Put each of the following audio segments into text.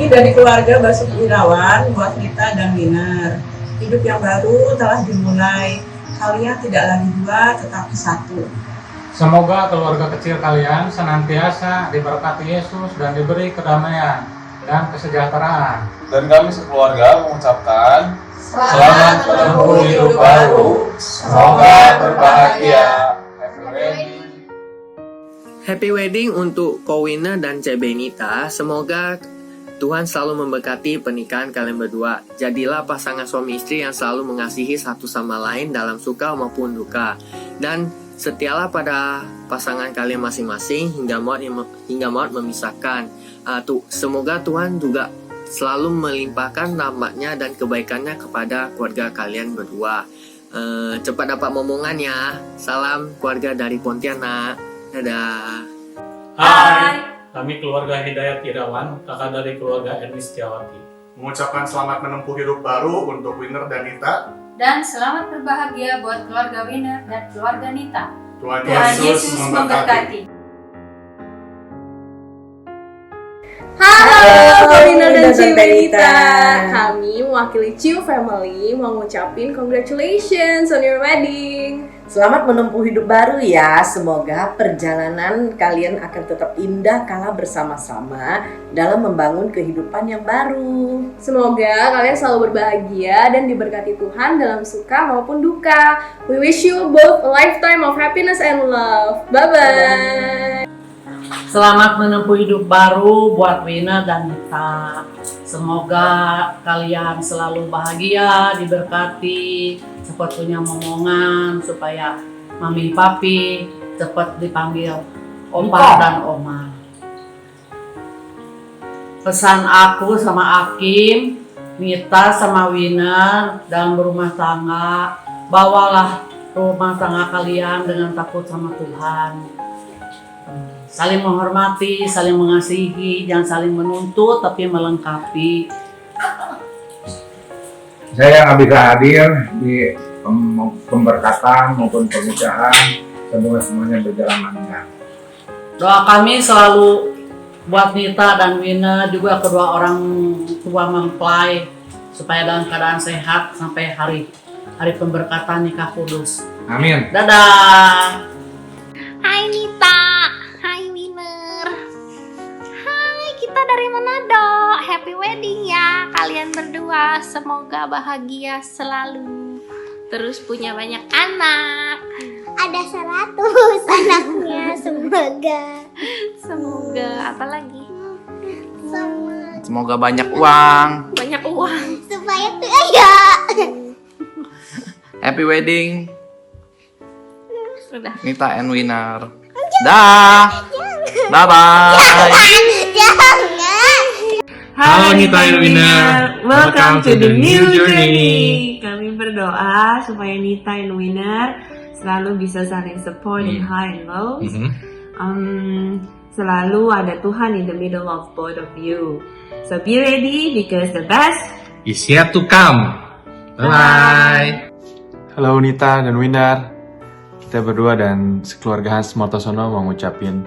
Ini dari keluarga Basuki Irawan buat Nita dan Winner. Hidup yang baru telah dimulai. Kalian tidak lagi dua, tetapi satu. Semoga keluarga kecil kalian senantiasa diberkati Yesus dan diberi kedamaian dan kesejahteraan. Dan kami sekeluarga mengucapkan Selamat menempuh hidup baru. Semoga berbahagia. Happy wedding. Happy wedding untuk Ko Winner dan Cek Benita. Semoga Tuhan selalu memberkati pernikahan kalian berdua. Jadilah pasangan suami istri yang selalu mengasihi satu sama lain dalam suka maupun duka. Dan setialah pada pasangan kalian masing-masing hingga maut memisahkan. Semoga Tuhan juga selalu melimpahkan rahmat-Nya dan kebaikannya kepada keluarga kalian berdua. Cepat dapat momongannya. Salam keluarga dari Pontianak. Dadah. Hai, kami keluarga Hidayat Irawan, kakak dari keluarga Erni Setiawati. Mengucapkan selamat menempuh hidup baru untuk Winner dan Nita. Dan selamat berbahagia buat keluarga Winner dan keluarga Nita. Tuhan Tuhan Yesus memberkati. Halo, Winner dan Ciu Benita. Kami mewakili Ciu Family mau ngucapin congratulations on your wedding. Selamat menempuh hidup baru ya. Semoga perjalanan kalian akan tetap indah kala bersama-sama dalam membangun kehidupan yang baru. Semoga kalian selalu berbahagia dan diberkati Tuhan dalam suka maupun duka. We wish you both a lifetime of happiness and love. Bye-bye. Selamat menempuh hidup baru buat Winner dan Nita. Semoga kalian selalu bahagia, diberkati, cepat punya momongan supaya mami papi cepat dipanggil opa dan oma. Pesan aku sama Akim, Nita sama Winner dalam berumah tangga, bawalah rumah tangga kalian dengan takut sama Tuhan. Saling menghormati, saling mengasihi, jangan saling menuntut tapi melengkapi. Saya nggak bisa hadir di pemberkatan maupun pernikahan. Semoga semuanya berjalan lancar. Doa kami selalu buat Nita dan Winner, juga kedua orang tua mempelai, supaya dalam keadaan sehat sampai hari pemberkatan nikah kudus. Amin. Dadah. Hai Nita, hai Winner. Hai, kita dari Manado. Happy wedding ya kalian berdua. Semoga bahagia selalu. Terus punya banyak anak. Ada 100 anaknya, Semoga apalagi? Semoga banyak uang. Banyak uang. Supaya kaya. Happy wedding Sudah. Nita and Winner. Dah. Bye bye. Jangan. Halo Nita and Winner, Welcome to the new journey. Kami berdoa supaya Nita and Winner selalu bisa saling support in high and lows. Selalu ada Tuhan in the middle of both of you. So be ready because the best is yet to come. Bye. Halo Nita dan Winner. Kita berdua dan sekeluarga Hans Martosono mau ngucapin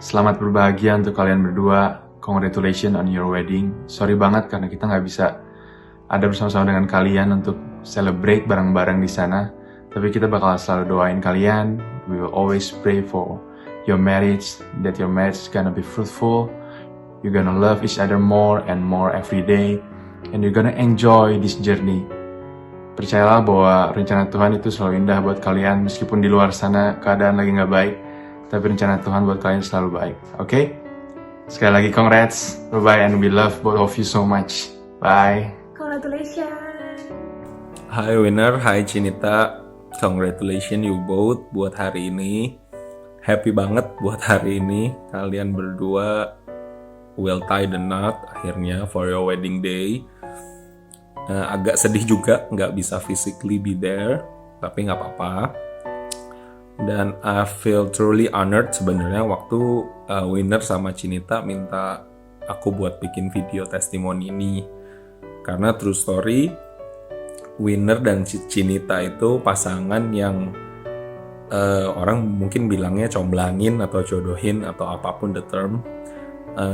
selamat berbahagia untuk kalian berdua. Congratulations on your wedding. Sorry banget karena kita nggak bisa ada bersama-sama dengan kalian untuk celebrate bareng-bareng di sana. Tapi kita bakal selalu doain kalian. We will always pray for your marriage, that your marriage is gonna be fruitful. You're gonna love each other more and more every day, and you're gonna enjoy this journey. Percayalah bahwa rencana Tuhan itu selalu indah buat kalian, meskipun di luar sana keadaan lagi nggak baik, tapi rencana Tuhan buat kalian selalu baik. Oke? Sekali lagi congrats, bye-bye, and we love both of you so much. Bye. Congratulations. Hai Winner, hai Cinita. Congratulations you both buat hari ini. Happy banget buat hari ini. Kalian berdua will tie the knot akhirnya for your wedding day. Agak sedih juga nggak bisa physically be there, tapi nggak apa-apa. Dan I feel truly honored sebenarnya waktu Winner sama Cinita minta aku buat bikin video testimoni ini. Karena true story, Winner dan Cinita itu pasangan yang orang mungkin bilangnya comblangin atau jodohin atau apapun the term,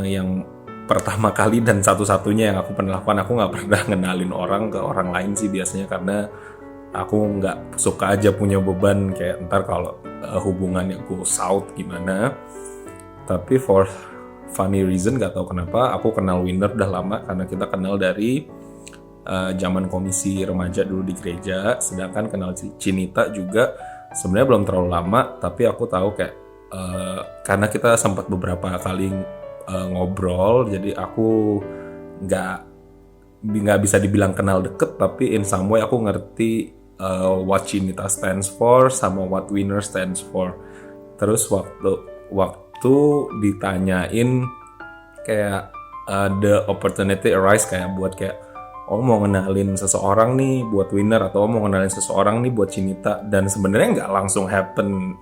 yang pertama kali dan satu-satunya yang aku pernah lakukan. Aku nggak pernah ngenalin orang ke orang lain sih biasanya, karena aku nggak suka aja punya beban kayak ntar kalau hubungannya go south gimana. Tapi for funny reason gak tahu kenapa aku kenal Winner udah lama, karena kita kenal dari zaman komisi remaja dulu di gereja. Sedangkan kenal Cinita juga sebenarnya belum terlalu lama, tapi aku tahu kayak karena kita sempat beberapa kali ngobrol, jadi aku nggak bisa dibilang kenal deket, tapi in some way aku ngerti what Cinita stands for sama what Winner stands for. Terus waktu ditanyain kayak the opportunity arise kayak buat kayak mau ngenalin seseorang nih buat Winner, atau mau ngenalin seseorang nih buat Cinita, dan sebenarnya nggak langsung happen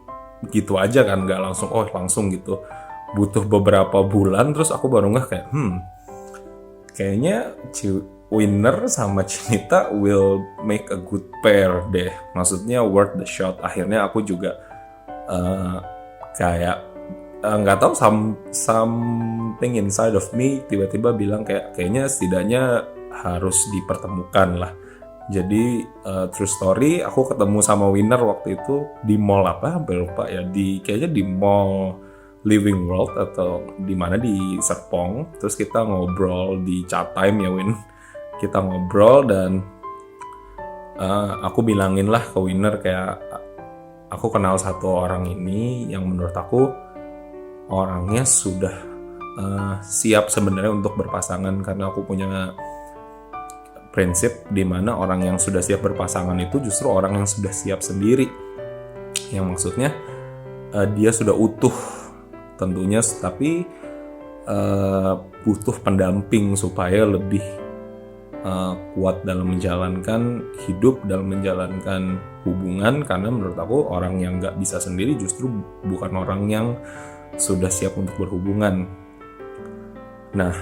gitu aja kan, nggak langsung gitu, butuh beberapa bulan. Terus aku baru ngeh kayak kayaknya Winner sama Cinita will make a good pair deh, maksudnya worth the shot. Akhirnya aku juga kayak nggak tahu something inside of me tiba-tiba bilang kayaknya setidaknya harus dipertemukan lah. Jadi true story, aku ketemu sama Winner waktu itu di mall apa, hampir lupa ya, kayaknya di mall Living World atau di mana di Serpong. Terus kita ngobrol di chat time ya Win, kita ngobrol dan aku bilangin lah ke Winner kayak aku kenal satu orang ini yang menurut aku orangnya sudah siap sebenarnya untuk berpasangan, karena aku punya prinsip di mana orang yang sudah siap berpasangan itu justru orang yang sudah siap sendiri, yang maksudnya dia sudah utuh tentunya, tapi butuh pendamping supaya lebih kuat dalam menjalankan hidup, dalam menjalankan hubungan. Karena menurut aku orang yang nggak bisa sendiri justru bukan orang yang sudah siap untuk berhubungan. Nah,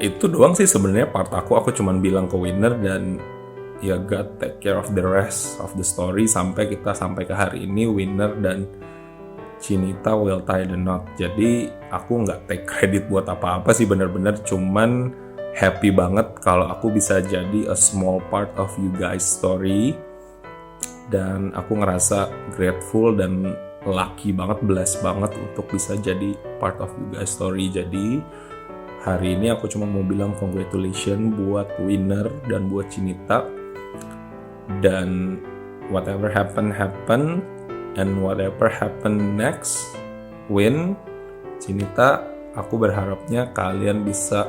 itu doang sih sebenarnya part aku cuman bilang ke Winner, dan ya God take care of the rest of the story sampai ke hari ini Winner dan Cinita will tie the knot. Jadi aku nggak take credit buat apa-apa sih, bener-bener cuman happy banget kalau aku bisa jadi a small part of you guys story, dan aku ngerasa grateful dan lucky banget, blessed banget untuk bisa jadi part of you guys story. Jadi hari ini aku cuma mau bilang congratulations buat Winner dan buat Cinita, dan whatever happen, and whatever happen next, Win, Cinita, aku berharapnya kalian bisa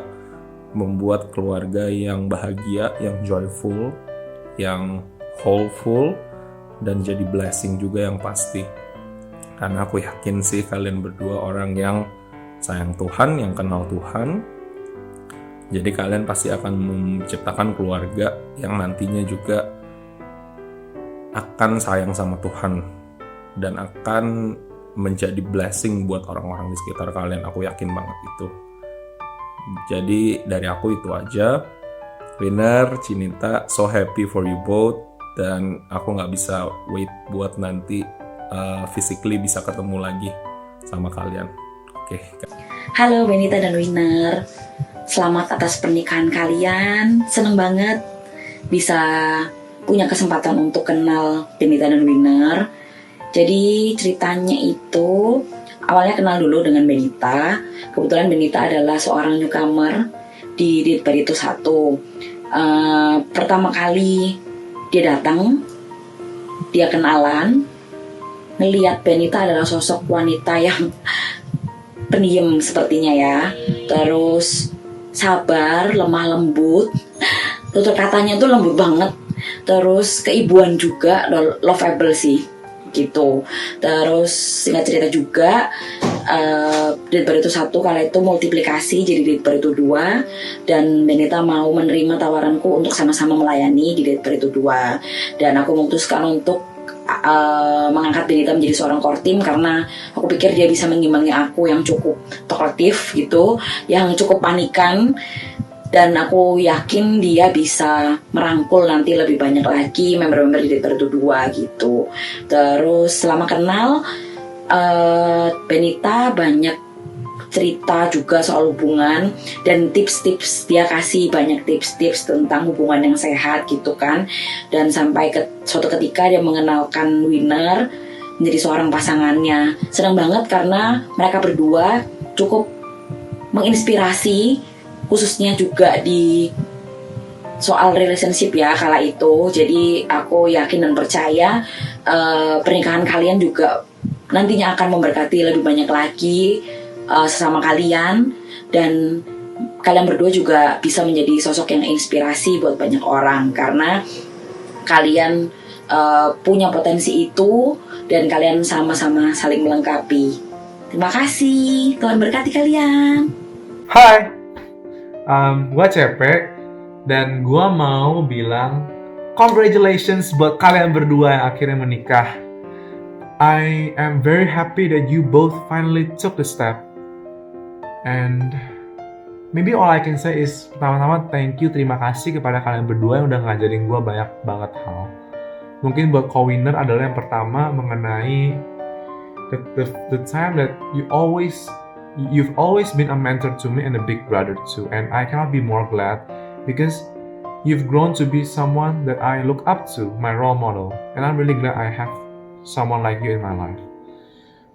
membuat keluarga yang bahagia, yang joyful, yang wholeful, dan jadi blessing juga yang pasti. Karena aku yakin sih kalian berdua orang yang sayang Tuhan, yang kenal Tuhan. Jadi kalian pasti akan menciptakan keluarga yang nantinya juga akan sayang sama Tuhan dan akan menjadi blessing buat orang-orang di sekitar kalian. Aku yakin banget itu. Jadi dari aku itu aja. Winner, Cinita, so happy for you both, dan aku nggak bisa wait buat nanti physically bisa ketemu lagi sama kalian. Halo Benita dan Winner, selamat atas pernikahan kalian. Seneng banget bisa punya kesempatan untuk kenal Benita dan Winner. Jadi ceritanya itu awalnya kenal dulu dengan Benita. Kebetulan Benita adalah seorang newcomer di Ditbaritu 1. Pertama kali dia datang, dia kenalan, ngelihat Benita adalah sosok wanita yang pendiam sepertinya ya, terus sabar, lemah lembut, tutur katanya tuh lembut banget, terus keibuan juga, lovable sih gitu. Terus singkat cerita juga Ditbaritu 1 kala itu multiplikasi jadi Ditbaritu 2, dan Benita mau menerima tawaranku untuk sama-sama melayani di Ditbaritu 2, dan aku memutuskan untuk mengangkat Benita menjadi seorang core team karena aku pikir dia bisa mengimbangi aku yang cukup talkative gitu, yang cukup panikan, dan aku yakin dia bisa merangkul nanti lebih banyak lagi member-member di Ditbaritu 2 gitu. Terus selama kenal Benita banyak cerita juga soal hubungan, dan tips-tips, dia kasih banyak tips-tips tentang hubungan yang sehat gitu kan. Dan sampai suatu ketika dia mengenalkan Winner menjadi seorang pasangannya. Senang banget karena mereka berdua cukup menginspirasi, khususnya juga di soal relationship ya kala itu. Jadi aku yakin dan percaya pernikahan kalian juga nantinya akan memberkati lebih banyak lagi sesama kalian, dan kalian berdua juga bisa menjadi sosok yang inspirasi buat banyak orang karena kalian punya potensi itu dan kalian sama-sama saling melengkapi. Terima kasih, Tuhan berkati kalian. Hai, gue CP dan gue mau bilang congratulations buat kalian berdua yang akhirnya menikah. I am very happy that you both finally took the step. And maybe all I can say is pertama-tama terima kasih kepada kalian berdua yang udah ngajarin gue banyak banget hal. Mungkin buat co-winner adalah yang pertama mengenai the time that you've always been a mentor to me and a big brother too, and I cannot be more glad because you've grown to be someone that I look up to, my role model, and I'm really glad I have someone like you in my life.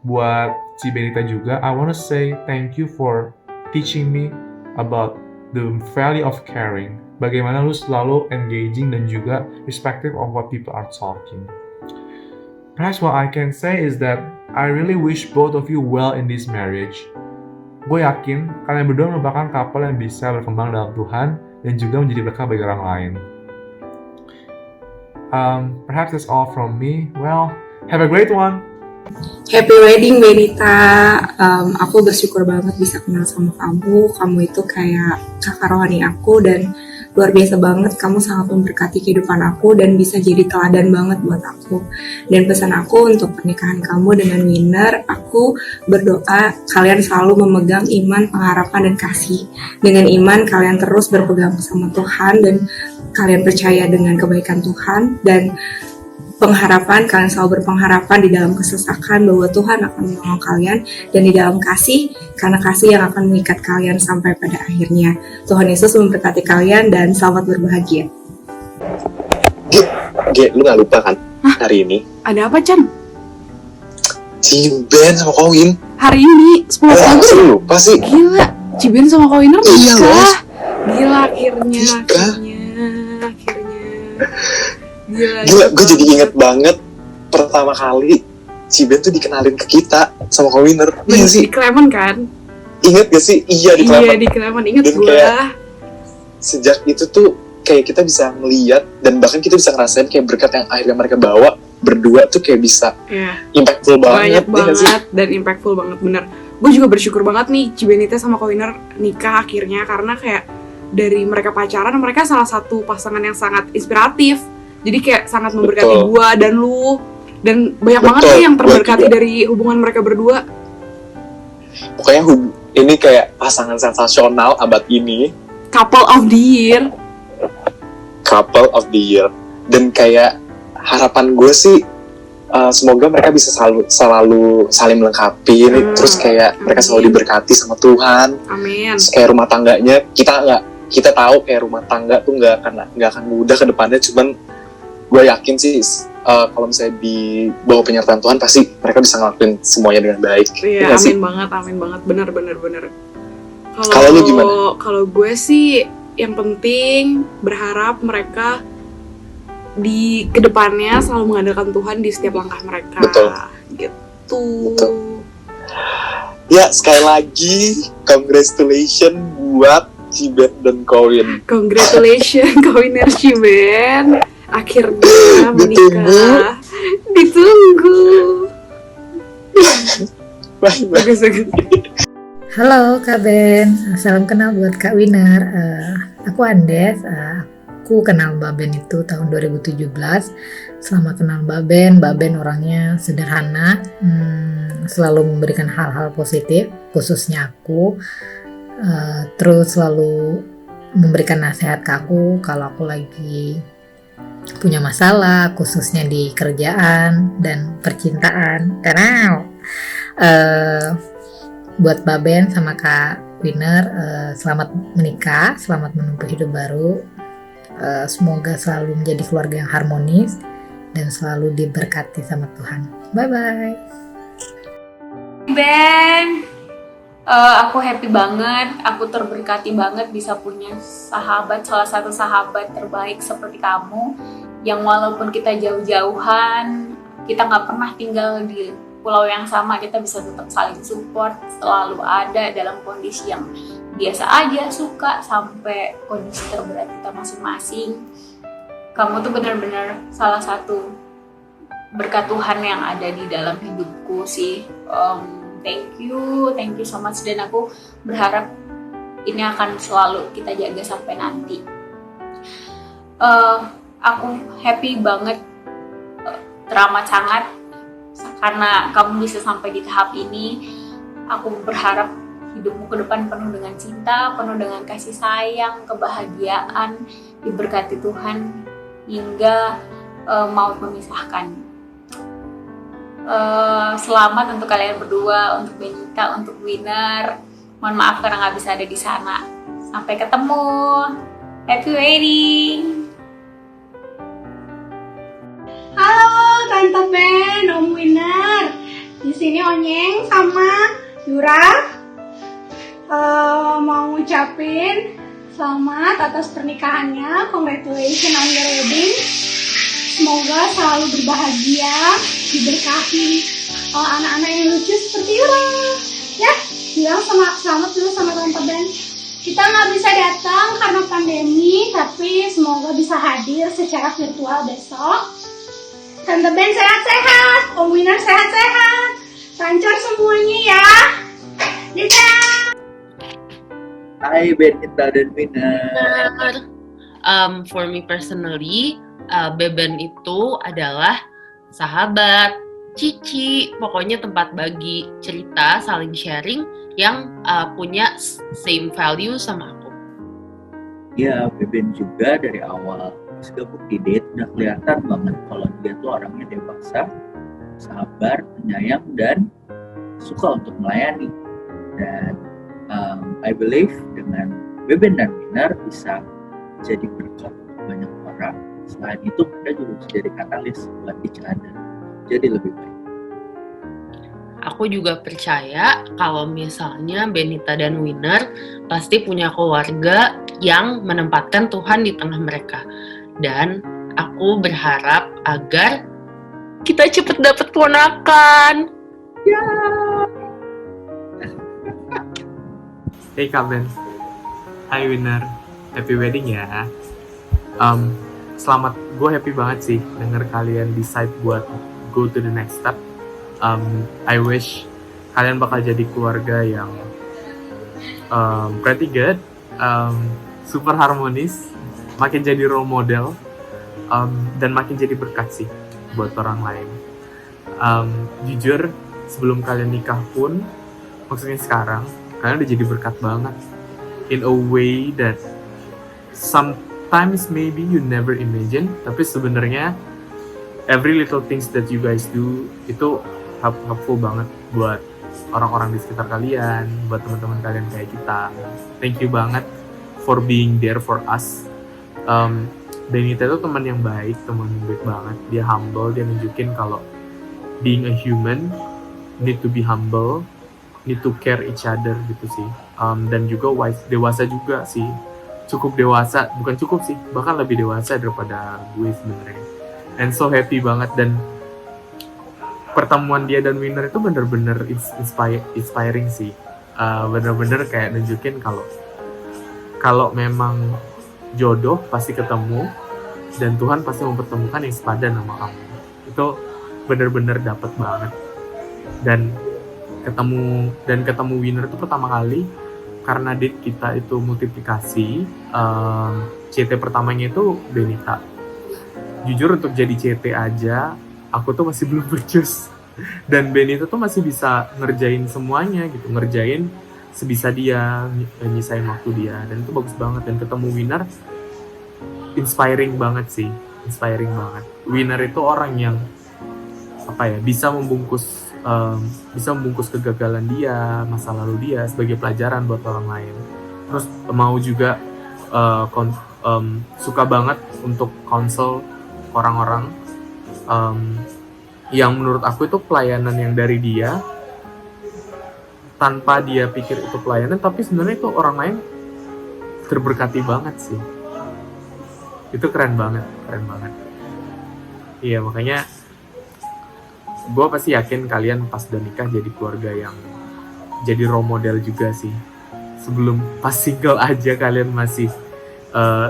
Buat Ci Benita juga, I want to say thank you for teaching me about the value of caring. Bagaimana lu selalu engaging dan juga respectful of what people are talking. Perhaps what I can say is that I really wish both of you well in this marriage. Gue yakin kalian berdua merupakan couple yang bisa berkembang dalam Tuhan dan juga menjadi berkah bagi orang lain. Perhaps that's all from me. Well, have a great one. Happy wedding Benita. Aku bersyukur banget bisa kenal sama kamu. Kamu itu kayak kakak rohani aku dan luar biasa banget. Kamu sangat memberkati kehidupan aku dan bisa jadi teladan banget buat aku. Dan pesan aku untuk pernikahan kamu dengan Winner, aku berdoa kalian selalu memegang iman, pengharapan, dan kasih. Dengan iman kalian terus berpegang sama Tuhan dan kalian percaya dengan kebaikan Tuhan, dan pengharapan, kalian selalu berpengharapan di dalam kesesakan bahwa Tuhan akan menolong kalian, dan di dalam kasih, karena kasih yang akan mengikat kalian sampai pada akhirnya. Tuhan Yesus memberkati kalian dan selamat berbahagia. Lu gak lupa kan hari ini? Ada apa, Chan? Ciben sama Kowin. Hari ini 10 Agustus. Lupa sih. Gila, Ciben sama Kowiner Iya, nikah. Gila, akhirnya. Gila, gue jadi inget banget pertama kali Ciben tuh dikenalin ke kita sama Kowiner. Iya sih? Di Klemen kan? Ingat gak sih? Iya, di Klemen. Iya, di Klemen. Ingat gue. Sejak itu tuh kayak kita bisa melihat dan bahkan kita bisa ngerasain kayak berkat yang akhirnya mereka bawa berdua tuh kayak bisa impactful banget. Banyak banget dan impactful banget, bener. Gue juga bersyukur banget nih Cibenita sama Kowiner nikah akhirnya, karena kayak dari mereka pacaran, mereka salah satu pasangan yang sangat inspiratif. Jadi kayak sangat memberkati gue dan lu, dan banyak banget sih yang terberkati dari hubungan mereka berdua. Pokoknya ini kayak pasangan sensasional abad ini. Couple of the year. Couple of the year. Dan kayak harapan gue sih semoga mereka bisa selalu saling melengkapi. Terus kayak mereka selalu diberkati sama Tuhan. Amin. Terus kayak rumah tangganya kita tahu kayak rumah tangga tuh nggak akan mudah ke depannya, cuman gue yakin sih kalau misalnya di bawah penyertaan Tuhan pasti mereka bisa ngelakuin semuanya dengan baik. Iya, amin banget, bener. Kalau lu gimana? Kalau gue sih yang penting berharap mereka di kedepannya selalu mengandalkan Tuhan di setiap langkah mereka. Betul. Gitu. Betul. Ya, sekali lagi congratulations buat Ciben dan Kowin. Congratulations Kowiner Ciben. Akhirnya menikah. Ditunggu. Bagus. Halo Kak Ben, salam kenal buat Kak Winner. Aku Andes. Aku kenal Mbak Ben itu tahun 2017. Selama kenal Mbak Ben orangnya sederhana, selalu memberikan hal-hal positif, khususnya aku. Terus selalu memberikan nasihat ke aku kalau aku lagi punya masalah, khususnya di kerjaan dan percintaan. buat Baben sama Kak Winner, selamat menikah, selamat menempuh hidup baru. Semoga selalu menjadi keluarga yang harmonis dan selalu diberkati sama Tuhan. Bye-bye. Ben, aku happy banget, aku terberkati banget bisa punya sahabat, salah satu sahabat terbaik seperti kamu, yang walaupun kita jauh-jauhan, kita nggak pernah tinggal di pulau yang sama, kita bisa tetap saling support, selalu ada dalam kondisi yang biasa aja, suka, sampai kondisi terberat kita masing-masing. Kamu tuh benar-benar salah satu berkat Tuhan yang ada di dalam hidupku sih. Thank you so much, dan aku berharap ini akan selalu kita jaga sampai nanti. Aku happy banget, teramat sangat, karena kamu bisa sampai di tahap ini. Aku berharap hidupmu ke depan penuh dengan cinta, penuh dengan kasih sayang, kebahagiaan, diberkati Tuhan hingga maut memisahkan. Selamat untuk kalian berdua, untuk Benita, untuk Winner. Mohon maaf karena nggak bisa ada di sana. Sampai ketemu. Happy wedding. Halo Tante Ben, Om Winner. Di sini Onyeng sama Yura. Mau ngucapin selamat atas pernikahannya, congratulations on your wedding. Semoga selalu berbahagia, diberkahi anak-anak yang lucu seperti Yura. Ya, bilang selamat dulu sama Tante Ben. Kita nggak bisa datang karena pandemi, tapi semoga bisa hadir secara virtual besok. Tante Ben sehat-sehat, Om Winner sehat-sehat, lancar semuanya ya. Dadah. Hai Benita dan Winner. For me personally, Beben itu adalah sahabat, cici, pokoknya tempat bagi cerita, saling sharing yang punya same value sama aku. Ya, Beben juga dari awal pas gabung di date udah kelihatan banget kalau dia tuh orangnya dewasa, sabar, penyayang, dan suka untuk melayani. Dan I believe dengan Beben dan Winner bisa jadi berkat untuk banyak orang. Selain itu, kita juga bisa jadi katalis buat each other jadi lebih baik. Aku juga percaya kalau misalnya Benita dan Winner pasti punya keluarga yang menempatkan Tuhan di tengah mereka. Dan aku berharap agar kita cepet dapet ponakan. Ya. Hey Kak Ben, hai Winner, happy wedding ya. Selamat, gue happy banget sih denger kalian decide buat go to the next step. I wish kalian bakal jadi keluarga yang pretty good, super harmonis, makin jadi role model, dan makin jadi berkat sih buat orang lain. Jujur, sebelum kalian nikah pun, maksudnya sekarang, kalian udah jadi berkat banget. In a way that sometimes maybe you never imagine, tapi sebenarnya every little things that you guys do itu helpful banget buat orang-orang di sekitar kalian, buat teman-teman kalian kayak kita. Thank you banget for being there for us. Benita itu teman yang baik, teman yang baik banget. Dia humble, dia nunjukin kalau being a human need to be humble, need to care each other gitu sih. Dan juga dewasa juga sih. Cukup dewasa, bukan cukup sih, bahkan lebih dewasa daripada gue sebenarnya. And so happy banget, dan pertemuan dia dan Winner itu bener-bener inspiring sih. Bener-bener kayak nunjukin kalau memang jodoh pasti ketemu, dan Tuhan pasti mempertemukan yang sepadan sama kamu. Itu bener-bener dapet banget. Dan ketemu Winner itu pertama kali karena date kita itu multiplikasi. CT pertamanya itu Benita. Jujur untuk jadi CT aja aku tuh masih belum becus, dan Benita tuh masih bisa ngerjain semuanya gitu, ngerjain sebisa dia, nyisain waktu dia, dan itu bagus banget. Dan ketemu Winner inspiring banget sih, inspiring banget. Winner itu orang yang bisa membungkus bisa membungkus kegagalan dia, masa lalu dia sebagai pelajaran buat orang lain. Terus mau juga suka banget untuk counsel orang-orang yang menurut aku itu pelayanan yang dari dia tanpa dia pikir itu pelayanan, tapi sebenarnya itu orang lain terberkati banget sih. Itu keren banget. Iya, makanya gue pasti yakin kalian pas udah nikah jadi keluarga yang jadi role model juga sih. Sebelum pas single aja kalian masih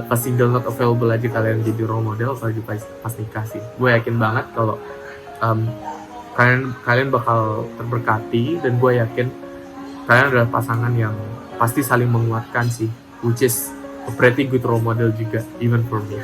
pas single not available aja kalian jadi role model, apalagi pas nikah sih. Gue yakin banget kalau kalian bakal terberkati, dan gue yakin kalian adalah pasangan yang pasti saling menguatkan sih, which is a pretty good role model juga, even for me.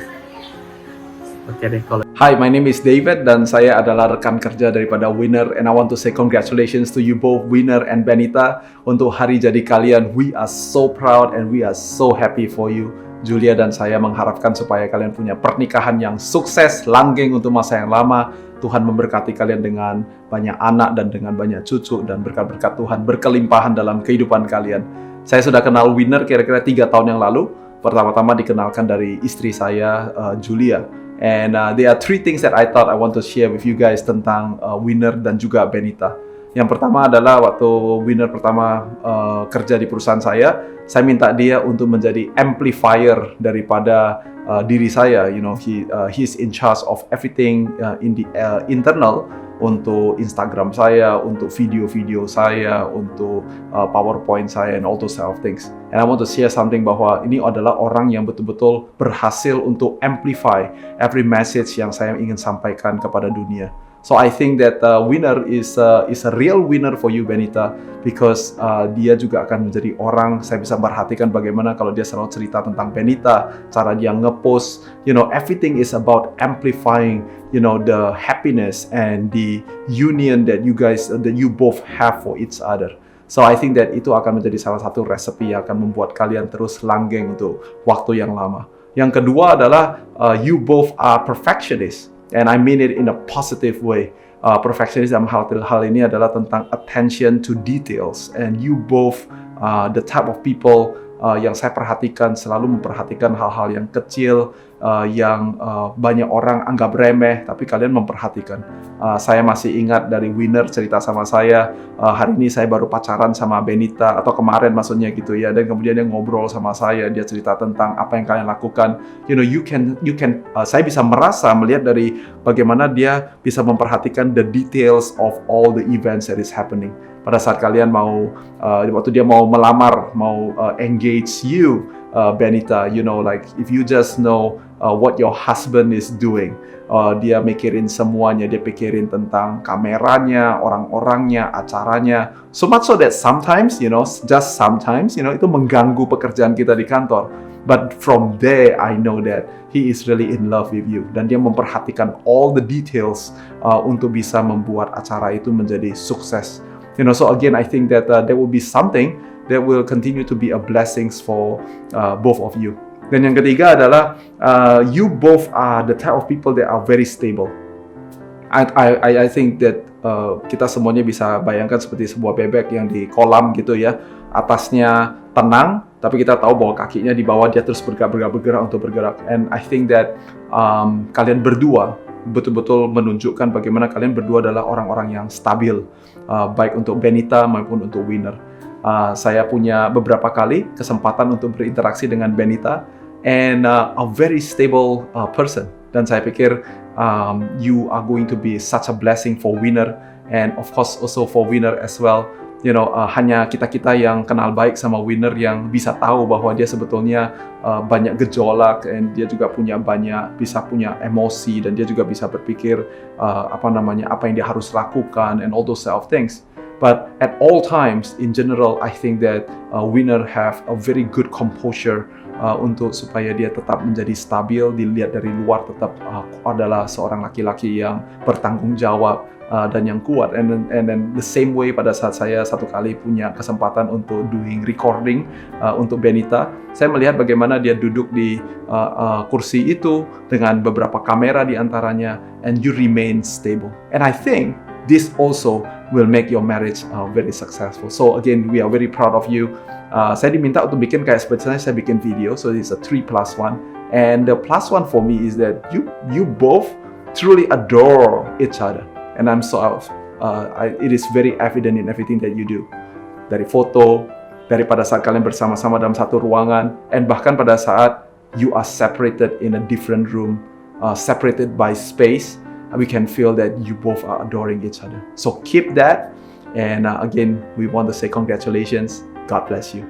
Oke deh kalau. Hi, my name is David dan saya adalah rekan kerja daripada Winner, and I want to say congratulations to you both, Winner and Benita, untuk hari jadi kalian. We are so proud and we are so happy for you. Julia dan saya mengharapkan supaya kalian punya pernikahan yang sukses, langgeng untuk masa yang lama. Tuhan memberkati kalian dengan banyak anak dan dengan banyak cucu, dan berkat-berkat Tuhan berkelimpahan dalam kehidupan kalian. Saya sudah kenal Winner kira-kira 3 tahun yang lalu. Pertama-tama dikenalkan dari istri saya, Julia. And there are 3 things that I thought I want to share with you guys tentang Winner dan juga Benita. Yang pertama adalah waktu Winner pertama kerja di perusahaan saya minta dia untuk menjadi amplifier daripada diri saya. You know, he's in charge of everything in the internal, untuk Instagram saya, untuk video-video saya, untuk PowerPoint saya, and all those kind of things. And I want to share something bahwa ini adalah orang yang betul-betul berhasil untuk amplify every message yang saya ingin sampaikan kepada dunia. So I think that Winner is a real winner for you, Benita, because dia juga akan menjadi orang, saya bisa perhatikan bagaimana kalau dia selalu cerita tentang Benita, cara dia ngepost, you know, everything is about amplifying, you know, the happiness and the union that you both have for each other. So I think that itu akan menjadi salah satu resepi yang akan membuat kalian terus langgeng untuk waktu yang lama. Yang kedua adalah you both are perfectionists. And I mean it in a positive way. Perfectionism hal ini adalah tentang attention to details. And you both, the type of people yang saya perhatikan, selalu memperhatikan hal-hal yang kecil, yang banyak orang anggap remeh, tapi kalian memperhatikan. Saya masih ingat dari Winner cerita sama saya, hari ini saya baru pacaran sama Benita, atau kemarin maksudnya gitu ya, dan kemudian dia ngobrol sama saya, dia cerita tentang apa yang kalian lakukan. You know, you can saya bisa melihat dari bagaimana dia bisa memperhatikan the details of all the events that is happening. Pada saat kalian waktu dia mau melamar, mau engage you, Benita, you know, like if you just know what your husband is doing, dia mikirin semuanya, dia pikirin tentang kameranya, orang-orangnya, acaranya, so much so that sometimes, you know, just sometimes, you know, itu mengganggu pekerjaan kita di kantor. But from there, I know that he is really in love with you, dan dia memperhatikan all the details untuk bisa membuat acara itu menjadi sukses. You know, so again, I think that there will be something that will continue to be a blessings for both of you. Dan yang ketiga adalah you both are the type of people that are very stable. I think that kita semuanya bisa bayangkan seperti sebuah bebek yang di kolam gitu ya, atasnya tenang, tapi kita tahu bahwa kakinya di bawah dia terus bergerak untuk bergerak. And I think that kalian berdua betul-betul menunjukkan bagaimana kalian berdua adalah orang-orang yang stabil, baik untuk Benita maupun untuk Winner. Saya punya beberapa kali kesempatan untuk berinteraksi dengan Benita, and a very stable person. Dan saya pikir you are going to be such a blessing for Winner, and of course also for Winner as well. You know, hanya kita-kita yang kenal baik sama Winner yang bisa tahu bahwa dia sebetulnya banyak gejolak, dan dia juga bisa punya emosi, dan dia juga bisa berpikir apa yang dia harus lakukan, and all those sort of things. But at all times, in general, I think that Winner have a very good composure untuk supaya dia tetap menjadi stabil, dilihat dari luar tetap adalah seorang laki-laki yang bertanggung jawab dan yang kuat. And then the same way pada saat saya satu kali punya kesempatan untuk doing recording untuk Benita, saya melihat bagaimana dia duduk di kursi itu dengan beberapa kamera di antaranya, and you remain stable. And I think this also will make your marriage very successful. So again, we are very proud of you. Saya diminta untuk bikin kayak seperti saya bikin video, so it's a 3+1. And the +1 for me is that you both truly adore each other, and I'm so it is very evident in everything that you do. Dari foto, dari pada saat kalian bersama-sama dalam satu ruangan, and bahkan pada saat you are separated in a different room, separated by space, we can feel that you both are adoring each other. So keep that, and again, we want to say congratulations. God bless you.